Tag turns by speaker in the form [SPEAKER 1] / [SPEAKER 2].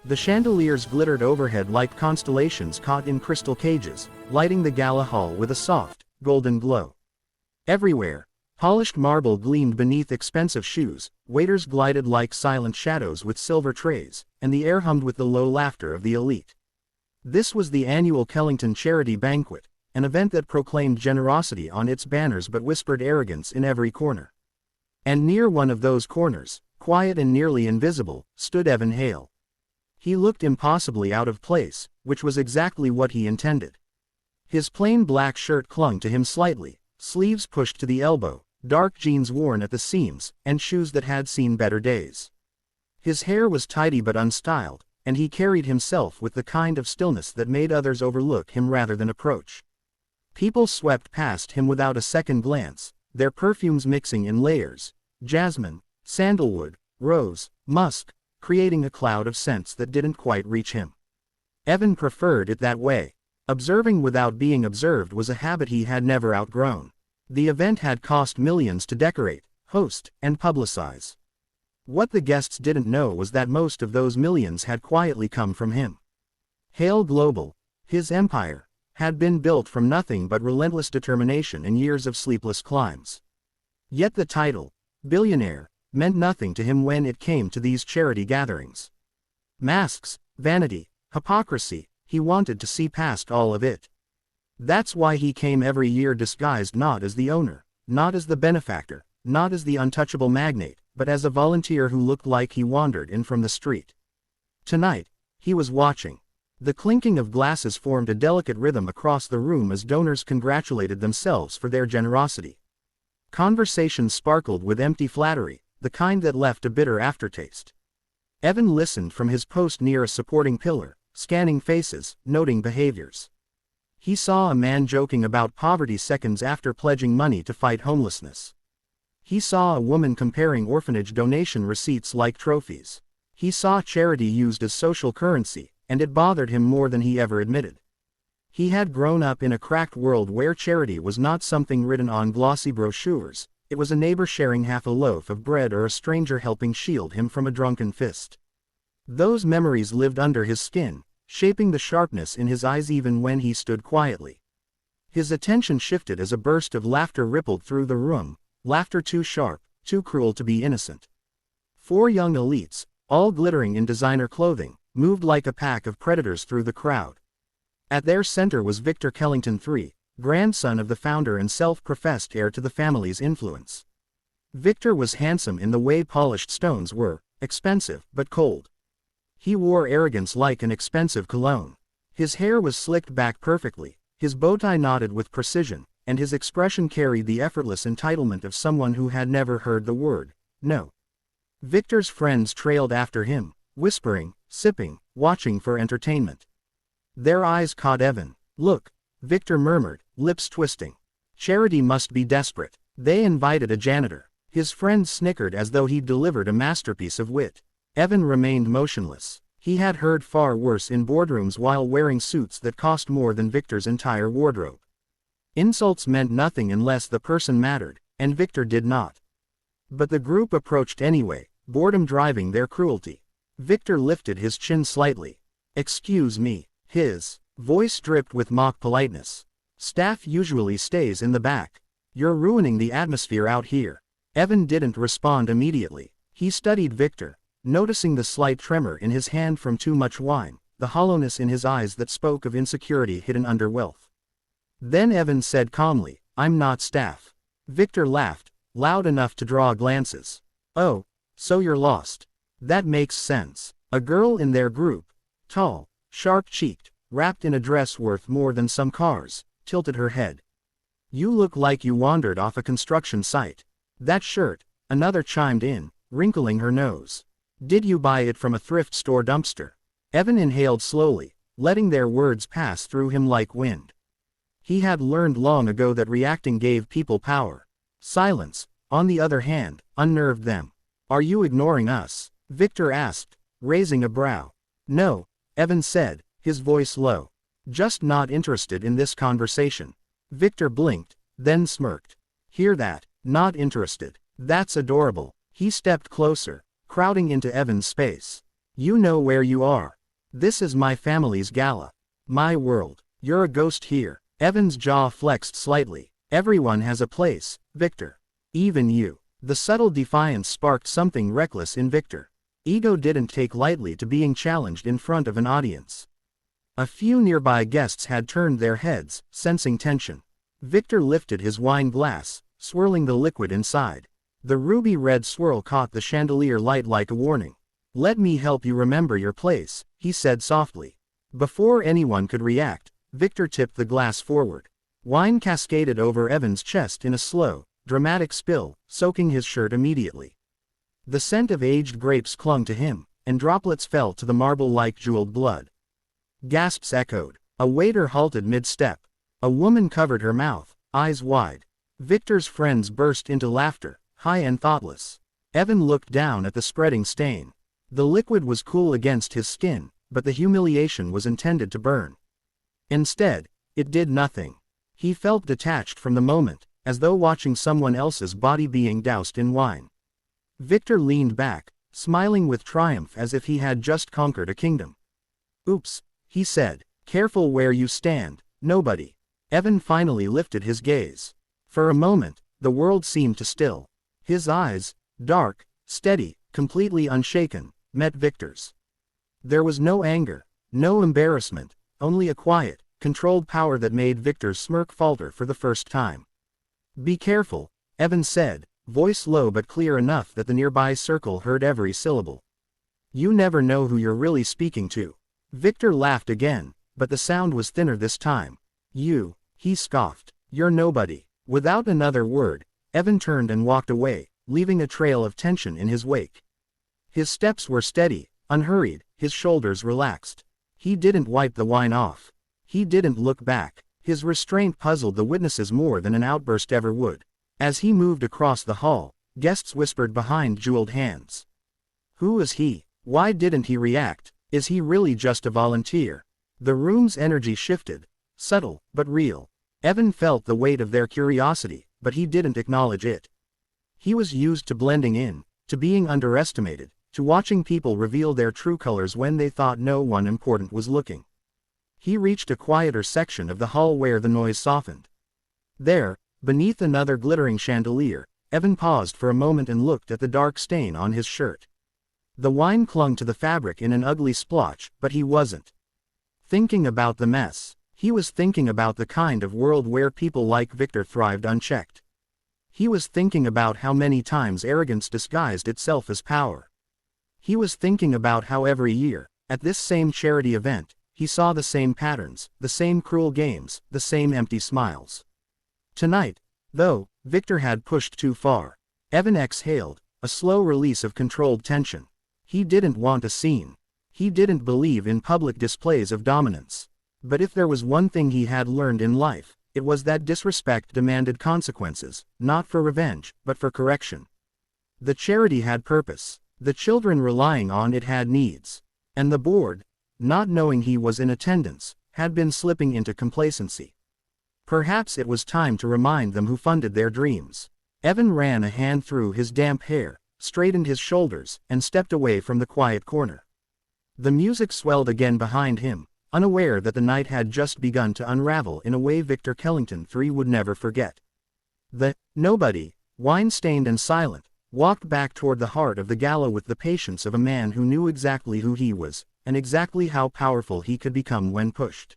[SPEAKER 1] The chandeliers glittered overhead like constellations caught in crystal cages, lighting the gala hall with a soft, golden glow. Everywhere, polished marble gleamed beneath expensive shoes, waiters glided like silent shadows with silver trays, and the air hummed with the low laughter of the elite. This was the annual Kellington Charity Banquet, an event that proclaimed generosity on its banners but whispered arrogance in every corner. And near one of those corners, quiet and nearly invisible, stood Evan Hale. He looked impossibly out of place, which was exactly what he intended. His plain black shirt clung to him slightly, sleeves pushed to the elbow, dark jeans worn at the seams, and shoes that had seen better days. His hair was tidy but unstyled, and he carried himself with the kind of stillness that made others overlook him rather than approach. People swept past him without a second glance, their perfumes mixing in layers, jasmine, sandalwood, rose, musk, creating a cloud of scents that didn't quite reach him. Evan preferred it that way. Observing without being observed was a habit he had never outgrown. The event had cost millions to decorate, host, and publicize. What the guests didn't know was that most of those millions had quietly come from him. Hale Global, his empire, had been built from nothing but relentless determination and years of sleepless climbs. Yet the title, Billionaire, meant nothing to him when it came to these charity gatherings. Masks, vanity, hypocrisy, he wanted to see past all of it. That's why he came every year disguised not as the owner, not as the benefactor, not as the untouchable magnate, but as a volunteer who looked like he wandered in from the street. Tonight, he was watching. The clinking of glasses formed a delicate rhythm across the room as donors congratulated themselves for their generosity. Conversation sparkled with empty flattery, the kind that left a bitter aftertaste. Evan listened from his post near a supporting pillar, scanning faces, noting behaviors. He saw a man joking about poverty seconds after pledging money to fight homelessness. He saw a woman comparing orphanage donation receipts like trophies. He saw charity used as social currency, and it bothered him more than he ever admitted. He had grown up in a cracked world where charity was not something written on glossy brochures. It was a neighbor sharing half a loaf of bread or a stranger helping shield him from a drunken fist. Those memories lived under his skin, shaping the sharpness in his eyes even when he stood quietly. His attention shifted as a burst of laughter rippled through the room, laughter too sharp, too cruel to be innocent. 4 young elites, all glittering in designer clothing, moved like a pack of predators through the crowd. At their center was Victor Kellington III, grandson of the founder and self-professed heir to the family's influence. Victor was handsome in the way polished stones were, expensive but cold. He wore arrogance like an expensive cologne. His hair was slicked back perfectly, his bow tie knotted with precision, and his expression carried the effortless entitlement of someone who had never heard the word no. Victor's friends trailed after him, whispering, sipping, watching for entertainment. Their eyes caught Evan. "Look," Victor murmured, lips twisting. "Charity must be desperate." They invited a janitor. His friends snickered as though he'd delivered a masterpiece of wit. Evan remained motionless. He had heard far worse in boardrooms while wearing suits that cost more than Victor's entire wardrobe. Insults meant nothing unless the person mattered, and Victor did not. But the group approached anyway, boredom driving their cruelty. Victor lifted his chin slightly. "Excuse me." His voice dripped with mock politeness. "Staff usually stays in the back. You're ruining the atmosphere out here." Evan didn't respond immediately. He studied Victor, noticing the slight tremor in his hand from too much wine, the hollowness in his eyes that spoke of insecurity hidden under wealth. Then Evan said calmly, "I'm not staff." Victor laughed, loud enough to draw glances. "Oh, so you're lost. That makes sense." A girl in their group, tall, sharp-cheeked, wrapped in a dress worth more than some cars, tilted her head. "You look like you wandered off a construction site." "That shirt," another chimed in, wrinkling her nose. "Did you buy it from a thrift store dumpster?" Evan inhaled slowly, letting their words pass through him like wind. He had learned long ago that reacting gave people power. Silence, on the other hand, unnerved them. "Are you ignoring us?" Victor asked, raising a brow. "No," Evan said, his voice low. "Just not interested in this conversation." Victor blinked, then smirked. "Hear that? Not interested. That's adorable." He stepped closer, crowding into Evan's space. You know where you are. This is my family's gala. My world. You're a ghost here. Evan's jaw flexed slightly. Everyone has a place, Victor. Even you. The subtle defiance sparked something reckless in Victor. Ego didn't take lightly to being challenged in front of an audience. A few nearby guests had turned their heads, sensing tension. Victor lifted his wine glass, swirling the liquid inside. The ruby-red swirl caught the chandelier light like a warning. "Let me help you remember your place," he said softly. Before anyone could react, Victor tipped the glass forward. Wine cascaded over Evan's chest in a slow, dramatic spill, soaking his shirt immediately. The scent of aged grapes clung to him, and droplets fell to the marble-like jeweled blood. Gasps echoed. A waiter halted mid-step. A woman covered her mouth, eyes wide. Victor's friends burst into laughter, high and thoughtless. Evan looked down at the spreading stain. The liquid was cool against his skin, but the humiliation was intended to burn. Instead, it did nothing. He felt detached from the moment, as though watching someone else's body being doused in wine. Victor leaned back, smiling with triumph as if he had just conquered a kingdom. "Oops," he said. "Careful where you stand, nobody." Evan finally lifted his gaze. For a moment, the world seemed to still. His eyes, dark, steady, completely unshaken, met Victor's. There was no anger, no embarrassment, only a quiet, controlled power that made Victor's smirk falter for the first time. "Be careful," Evan said, voice low but clear enough that the nearby circle heard every syllable. "You never know who you're really speaking to." Victor laughed again, but the sound was thinner this time. "You," he scoffed. "You're nobody." Without another word, Evan turned and walked away, leaving a trail of tension in his wake. His steps were steady, unhurried, his shoulders relaxed. He didn't wipe the wine off. He didn't look back. His restraint puzzled the witnesses more than an outburst ever would. As he moved across the hall, guests whispered behind jeweled hands. Who is he? Why didn't he react? Is he really just a volunteer? The room's energy shifted, subtle, but real. Evan felt the weight of their curiosity, but he didn't acknowledge it. He was used to blending in, to being underestimated, to watching people reveal their true colors when they thought no one important was looking. He reached a quieter section of the hall where the noise softened. There, beneath another glittering chandelier, Evan paused for a moment and looked at the dark stain on his shirt. The wine clung to the fabric in an ugly splotch, but he wasn't thinking about the mess. He was thinking about the kind of world where people like Victor thrived unchecked. He was thinking about how many times arrogance disguised itself as power. He was thinking about how every year, at this same charity event, he saw the same patterns, the same cruel games, the same empty smiles. Tonight, though, Victor had pushed too far. Evan exhaled, a slow release of controlled tension. He didn't want a scene. He didn't believe in public displays of dominance. But if there was one thing he had learned in life, it was that disrespect demanded consequences, not for revenge, but for correction. The charity had purpose. The children relying on it had needs. And the board, not knowing he was in attendance, had been slipping into complacency. Perhaps it was time to remind them who funded their dreams. Evan ran a hand through his damp hair, straightened his shoulders, and stepped away from the quiet corner. The music swelled again behind him, unaware that the night had just begun to unravel in a way Victor Kellington III would never forget. The nobody, wine-stained and silent, walked back toward the heart of the gala with the patience of a man who knew exactly who he was, and exactly how powerful he could become when pushed.